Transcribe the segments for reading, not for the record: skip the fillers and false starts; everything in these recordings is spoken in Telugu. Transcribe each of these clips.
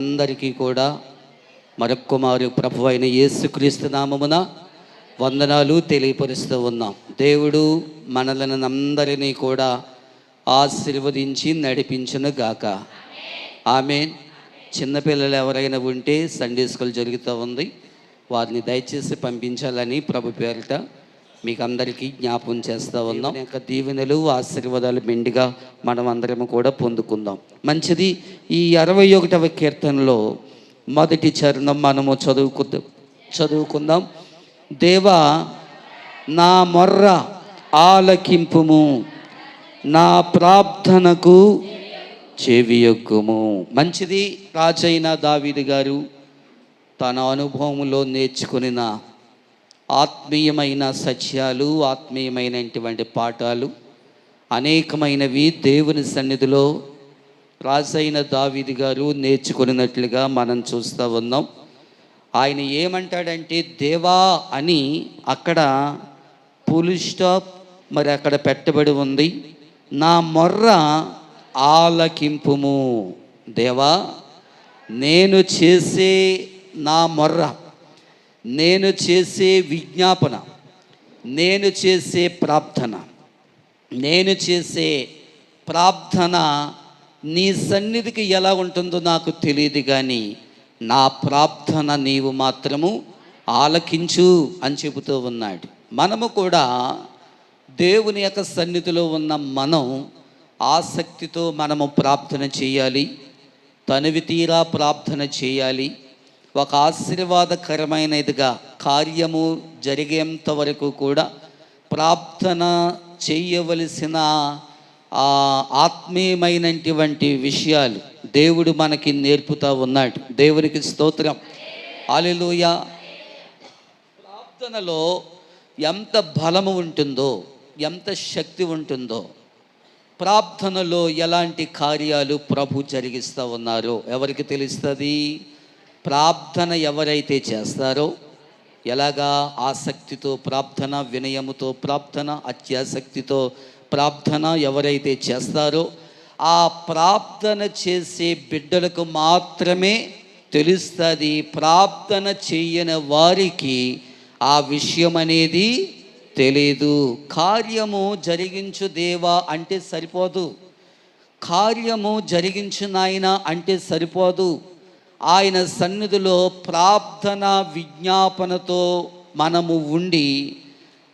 అందరికీ కూడా మరొక్కమారు ప్రభు అయిన యేసుక్రీస్తు నామమున వందనాలు తెలియపరుస్తూ ఉన్నాం. దేవుడు మనలను అందరినీ కూడా ఆశీర్వదించి నడిపించును గాక. ఆమేన్. చిన్నపిల్లలు ఎవరైనా ఉంటే సండే స్కూల్ జరుగుతూ ఉంది, వారిని దయచేసి పంపించాలని ప్రభు పేరిట మీకు అందరికీ జ్ఞాపకం చేస్తూ ఉన్నాం. యొక్క దీవెనలు ఆశీర్వాదాలు మెండుగా మనం అందరము కూడా పొందుకుందాం. మంచిది. ఈ 61వ కీర్తనలో మొదటి చరణం మనము చదువుకుందాం. దేవా, నా మొర్ర ఆలకింపుము, నా ప్రార్థనకు చెవియొగ్గుము. మంచిది. రాజైన దావీదు గారు తన అనుభవంలో నేర్చుకున్న ఆత్మీయమైన సత్యాలు, ఆత్మీయమైనటువంటి పాఠాలు అనేకమైనవి దేవుని సన్నిధిలో రాజైన దావీదు గారు నేర్చుకున్నట్లుగా మనం చూస్తూ ఉన్నాం. ఆయన ఏమంటాడంటే దేవా అని అక్కడ ఫుల్ స్టాప్ మరి అక్కడ పెట్టబడి ఉంది. నా మొర్ర ఆలకింపుము. దేవా, నేను చేసే నా మొర్ర, నేను చేసే విజ్ఞాపన, నేను చేసే ప్రార్థన నీ సన్నిధికి ఎలా ఉంటుందో నాకు తెలియదు, కానీ నా ప్రార్థన నీవు మాత్రము ఆలకించు అని చెబుతూ ఉన్నాడు. మనము కూడా దేవుని యొక్క సన్నిధిలో ఉన్న మనం ఆసక్తితో మనము ప్రార్థన చేయాలి, తనివి తీరా ప్రార్థన చేయాలి. ఒక ఆశీర్వాదకరమైనదిగా కార్యము జరిగేంత వరకు కూడా ప్రార్థన చేయవలసిన ఆత్మీయమైనటువంటి విషయాలు దేవుడు మనకి నేర్పుతూ ఉన్నాడు. దేవునికి స్తోత్రం. హల్లెలూయా. ప్రార్థనలో ఎంత బలము ఉంటుందో, ఎంత శక్తి ఉంటుందో, ప్రార్థనలో ఎలాంటి కార్యాలు ప్రభు జరిగిస్తూ ఉన్నారో ఎవరికి తెలుస్తుంది? ప్రార్థన ఎవరైతే చేస్తారో, ఎలాగా ఆసక్తితో ప్రార్థన, వినయముతో ప్రార్థన, అత్యాసక్తితో ప్రార్థన ఎవరైతే చేస్తారో ఆ ప్రార్థన చేసే బిడ్డలకు మాత్రమే తెలుస్తుంది. ప్రార్థన చేయని వారికి ఆ విషయం అనేది తెలీదు. కార్యము జరిగించు దేవా అంటే సరిపోదు, కార్యము జరిగించు నాయనా అంటే సరిపోదు. ఆయన సన్నిధిలో ప్రార్థన విజ్ఞాపనతో మనము ఉండి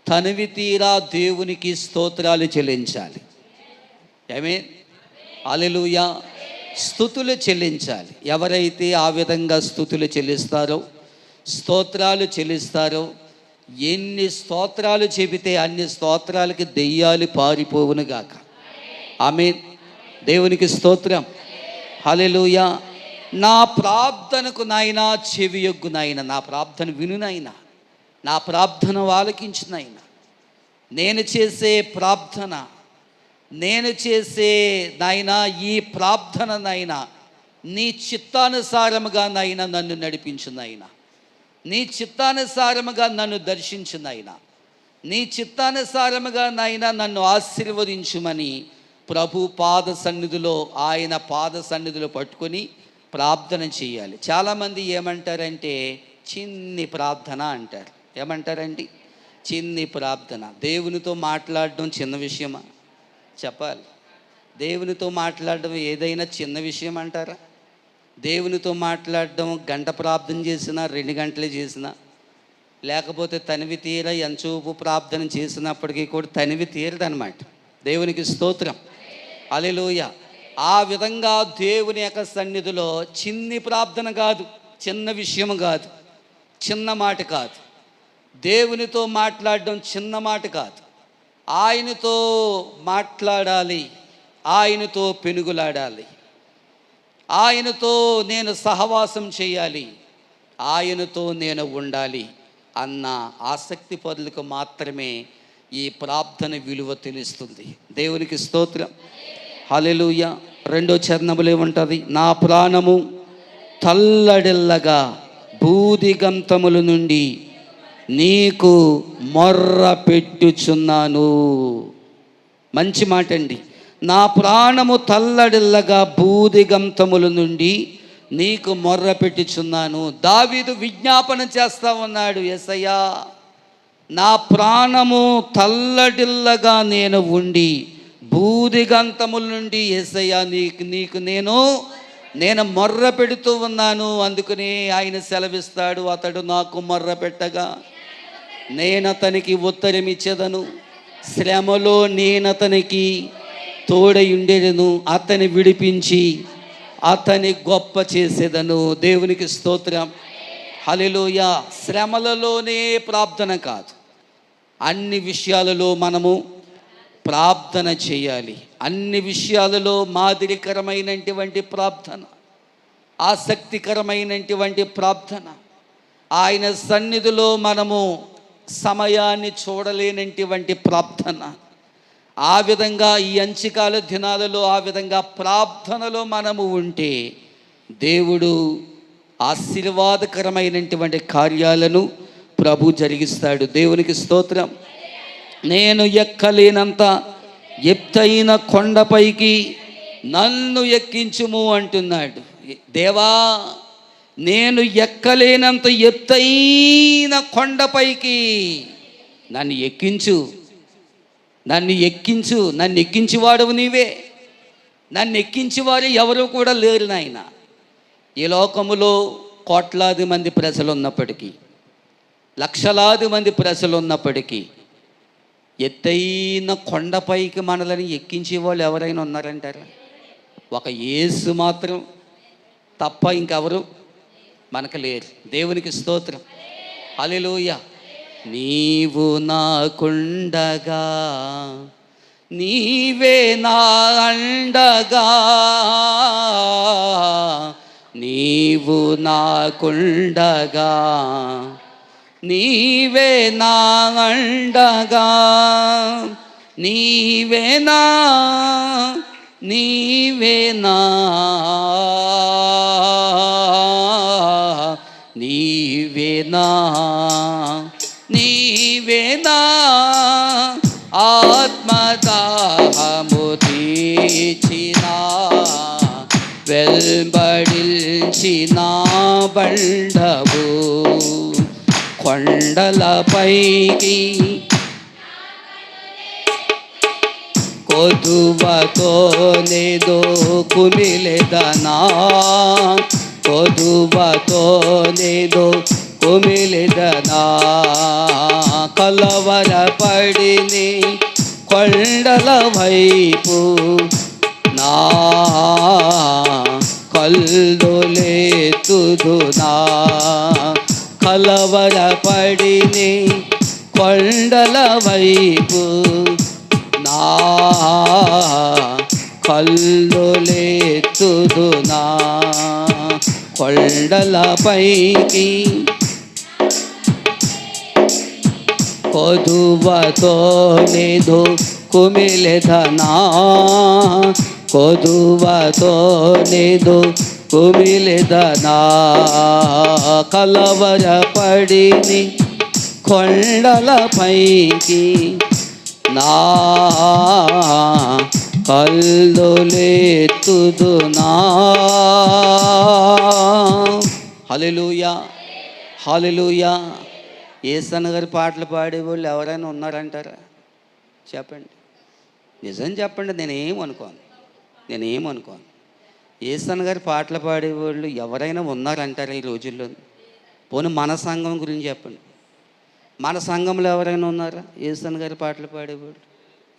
తనివి తీరా దేవునికి స్తోత్రాలు చెల్లించాలి. ఆమేన్. హల్లెలూయా. స్తుతులు చెల్లించాలి. ఎవరైతే ఆ విధంగా స్తుతులు చెల్లిస్తారో, స్తోత్రాలు చెల్లిస్తారో, ఎన్ని స్తోత్రాలు చెబితే అన్ని స్తోత్రాలకి దెయ్యాలు పారిపోవును గాక. ఆమేన్. దేవునికి స్తోత్రం. హల్లెలూయా. నా ప్రార్థనకు నాయనా చెవియొగ్గు నాయన, నా ప్రార్థన విను నాయన, నా ప్రార్థన ఆలకించు నాయన. నేను చేసే ప్రార్థన, నేను చేసే నాయనా ఈ ప్రార్థన నాయన నీ చిత్తానుసారముగా నాయన నన్ను నడిపించు నాయన, నీ చిత్తానుసారముగా నన్ను దర్శించు నాయన, నీ చిత్తానుసారముగా నాయన నన్ను ఆశీర్వదించుమని ప్రభు పాద సన్నిధిలో, ఆయన పాద సన్నిధిలో పట్టుకొని ప్రార్థన చేయాలి. చాలామంది ఏమంటారంటే చిన్ని ప్రార్థన అంటారు. ఏమంటారండి? చిన్ని ప్రార్థన. దేవునితో మాట్లాడడం చిన్న విషయమా? చెప్పాలి. దేవునితో మాట్లాడడం ఏదైనా చిన్న విషయం అంటారా? దేవునితో మాట్లాడడం గంట ప్రార్థన చేసినా, 2 గంటలు చేసినా, లేకపోతే తనివి తీర ఎంచూపు ప్రార్థన చేసినప్పటికీ కూడా తనివి తీరదనమాట. దేవునికి స్తోత్రం. హల్లెలూయా. ఆ విధంగా దేవుని యొక్క సన్నిధిలో చిన్ని ప్రార్థన కాదు, చిన్న విషయం కాదు, చిన్న మాట కాదు. దేవునితో మాట్లాడడం చిన్న మాట కాదు. ఆయనతో మాట్లాడాలి, ఆయనతో పెనుగులాడాలి, ఆయనతో నేను సహవాసం చేయాలి, ఆయనతో నేను ఉండాలి అన్న ఆసక్తి పరులకు మాత్రమే ఈ ప్రార్థన విలువ తెలుస్తుంది. దేవునికి స్తోత్రం. హల్లెలూయా. 2వ చరణములో ఏముంటుంది? నా ప్రాణము తల్లడిల్లగా బూదిగంతముల నుండి నీకు మొర్ర పెట్టుచున్నాను. మంచి మాట అండి. నా ప్రాణము తల్లడిల్లగా బూదిగంతముల నుండి నీకు మొర్ర పెట్టుచున్నాను. దావీదు విజ్ఞాపన చేస్తా ఉన్నాడు, యేసయ్యా నా ప్రాణము తల్లడిల్లగా నేను ఉండి భూదిగంతముల నుండి యేసయ్యా నీకు నేను మొర్ర పెడుతూ ఉన్నాను. అందుకని ఆయన సెలవిస్తాడు, అతడు నాకు మొర్ర పెట్టగా నేను అతనికి ఉత్తరం ఇచ్చేదను, శ్రమలో నేను అతనికి తోడై ఉండేదను, అతని విడిపించి అతని గొప్ప చేసేదను. దేవునికి స్తోత్రం, హల్లెలూయా. శ్రమలలోనే ప్రార్థన కాదు, అన్ని విషయాలలో మనము ప్రార్థన చేయాలి. అన్ని విషయాలలో మాదిరికరమైనటువంటి ప్రార్థన, ఆసక్తికరమైనటువంటి ప్రార్థన. ఆయన సన్నిధిలో మనము సమయాన్ని చూడలేనటువంటి ప్రార్థన. ఆ విధంగా ఈ అంచికాల దినాలలో ఆ విధంగా ప్రార్థనలో మనము ఉంటే దేవుడు ఆశీర్వాదకరమైనటువంటి కార్యాలను ప్రభు జరిగిస్తాడు. దేవునికి స్తోత్రం. నేను ఎక్కలేనంత ఎత్తైన కొండపైకి నన్ను ఎక్కించుము అంటున్నాడు. దేవా నేను ఎక్కలేనంత ఎత్తైన కొండపైకి నన్ను ఎక్కించు, నన్ను ఎక్కించేవాడవు నీవే. నన్ను ఎక్కించేవారు ఎవరు కూడా లేరు నాయన. ఈ లోకములో కోట్లాది మంది ప్రజలు ఉన్నప్పటికీ, లక్షలాది మంది ప్రజలు ఉన్నప్పటికీ ఎత్తైన కొండపైకి మనల్ని ఎక్కించే వాళ్ళు ఎవరైనా ఉన్నారంటారా? ఒక యేసు మాత్రం తప్ప ఇంకెవరు మనకు లేరు. దేవునికి స్తోత్రం, హల్లెలూయా. నీవు నాకుండగా, నీవే నా అండగా, నీవు నాకుండగా, నీవే నా అండగా, నీవే నా నీవే నా ఆత్మదాహము తీర్చిన వెల్బడిల్చిన బండవు, కొండలపైకి కొదువతోనేదో కుమిలెదనా, కొదువతోనేదో కుమిలెదనా, కలవరపడిని కొండల వైపు నా కల్లులెత్తుదునా, కలవరపడిని కొండల వైపు నా కల్లులెత్తుదునా, కొండలపైకి కొదువతోనేదో కుమిలెదనా, కొదువతోనేదో కుమిలెదనా, కలవరపడిని కొండలపైకి నా కల్లులెత్తుదునా. హల్లెలూయా, హల్లెలూయా. యేసన్న గారి పాటలు పాడేవాళ్ళు ఎవరైనా ఉన్నారంటారా? చెప్పండి, నిజం చెప్పండి. నేనేమనుకోను. యేసన్న గారి పాటలు పాడేవాళ్ళు ఎవరైనా ఉన్నారంటారా ఈ రోజుల్లో? పోనీ మన సంఘం గురించి చెప్పండి. మన సంఘంలో ఎవరైనా ఉన్నారా యేసన్న గారి పాటలు పాడేవాళ్ళు?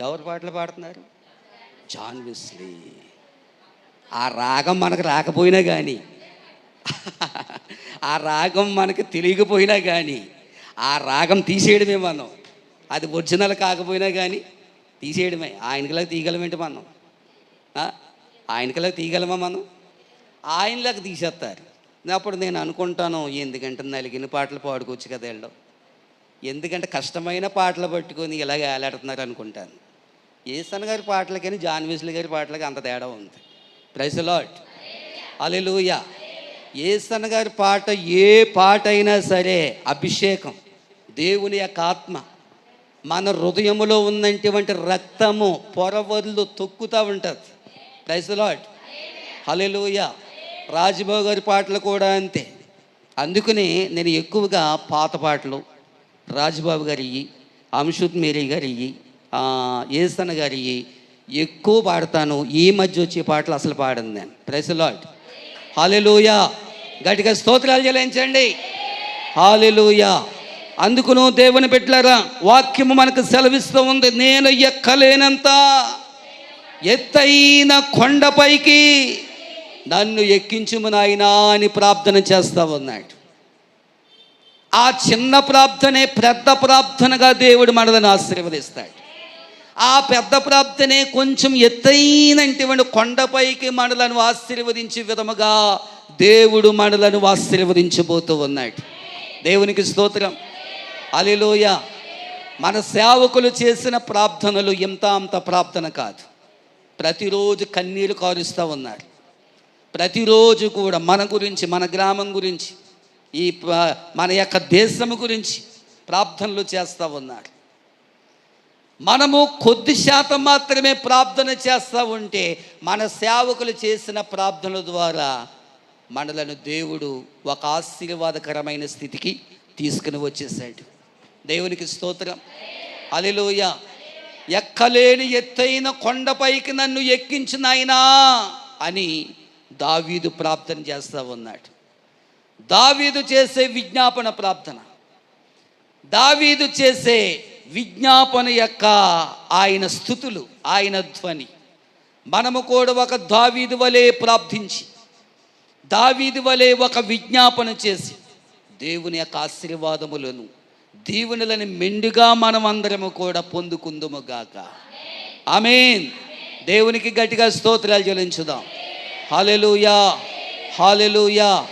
ఎవరు పాటలు పాడుతున్నారు? John Wesley. ఆ రాగం మనకు రాకపోయినా కానీ, ఆ రాగం మనకు తెలియకపోయినా కానీ, ఆ రాగం తీసేయడమే మనం. అది ఒరిజినల్ కాకపోయినా కానీ తీసేయడమే. ఆయనకిలాగా తీయగలమేంటి మనం? ఆయనకిలాగా తీయగలమా మనం? ఆయనలాగా తీసేస్తారు. అప్పుడు నేను అనుకుంటాను, ఎందుకంటే నలిగిన పాటలు పాడుకోవచ్చు కదా వెళ్ళడం, ఎందుకంటే కష్టమైన పాటలు పట్టుకొని ఇలాగ ఏలాడుతున్నారు అనుకుంటాను. యేసన్న గారి పాటలకని జాన్ వెస్లీ గారి పాటలకి అంత తేడా ఉంది. ప్రైజ్ ది లార్డ్, హల్లెలూయా. యేసన్న గారి పాట ఏ పాట అయినా సరే అభిషేకం, దేవుని యొక్క ఆత్మ మన హృదయములో ఉన్నటువంటి రక్తము పొరవర్లు తొక్కుతూ ఉంటుంది. ప్రైజ్ ది లార్డ్, హల్లెలూయా. రాజుబాబు గారి పాటలు కూడా అంతే. అందుకనే నేను ఎక్కువగా పాత పాటలు, రాజుబాబు గారి, అంశుత్ మేరీ గారి, ఏసన్న గారి ఎక్కువ పాడతాను. ఈ మధ్య వచ్చే పాటలు అసలు పాడను నేను. Praise the Lord. హల్లెలూయా. గట్టిగా స్తోత్రాలు చెల్లించండి. హల్లెలూయా. అందుకును దేవుని బిడ్డలారా, వాక్యము మనకు సెలవిస్తూ ఉంది, నేను ఎక్కలేనంత ఎత్తైన కొండపైకి నన్ను ఎక్కించుము నాయనా అని ప్రార్థన చేస్తూ ఉన్నాడు. ఆ చిన్న ప్రార్థనే పెద్ద ప్రార్థనగా దేవుడు మనలను ఆశీర్వదిస్తాడు. ఆ పెద్ద ప్రార్థనే కొంచెం ఎత్తైనటువంటి కొండపైకి మనలను ఆశీర్వదించే విధముగా దేవుడు మనలను ఆశీర్వదించబోతూ ఉన్నాడు. దేవునికి స్తోత్రం. హల్లెలూయా. మన సేవకులు చేసిన ప్రార్థనలు అంత ప్రార్థన కాదు. ప్రతిరోజు కన్నీరు కారుస్తూ ఉన్నారు. ప్రతిరోజు కూడా మన గురించి, మన గ్రామం గురించి, ఈ మన యొక్క దేశం గురించి ప్రార్థనలు చేస్తూ ఉన్నారు. మనము కొద్ది శాతం మాత్రమే ప్రార్థన చేస్తూ ఉంటే, మన సేవకులు చేసిన ప్రార్థనల ద్వారా మనలను దేవుడు ఒక ఆశీర్వాదకరమైన స్థితికి తీసుకుని వచ్చేసాడు. దేవునికి స్తోత్రం. హల్లెలూయా. ఎక్కలేని ఎత్తైన కొండపైకి నన్ను ఎక్కించు నాయనా అని దావీదు ప్రార్థన చేస్తూ ఉన్నాడు. దావీదు చేసే విజ్ఞాపన ప్రార్థన, దావీదు చేసే విజ్ఞాపన యొక్క ఆయన స్తుతులు, ఆయన ధ్వని, మనము కూడా ఒక దావీదు వలె ప్రార్థించి, దావీదు వలె ఒక విజ్ఞాపన చేసి దేవుని యొక్క ఆశీర్వాదములను, దీవెనలను మెండుగా మనం అందరము కూడా పొందుకుందుము గాక. ఆమేన్. దేవునికి గట్టిగా స్తోత్రాలు చెల్లించుదాం. హల్లెలూయా. హల్లెలూయా.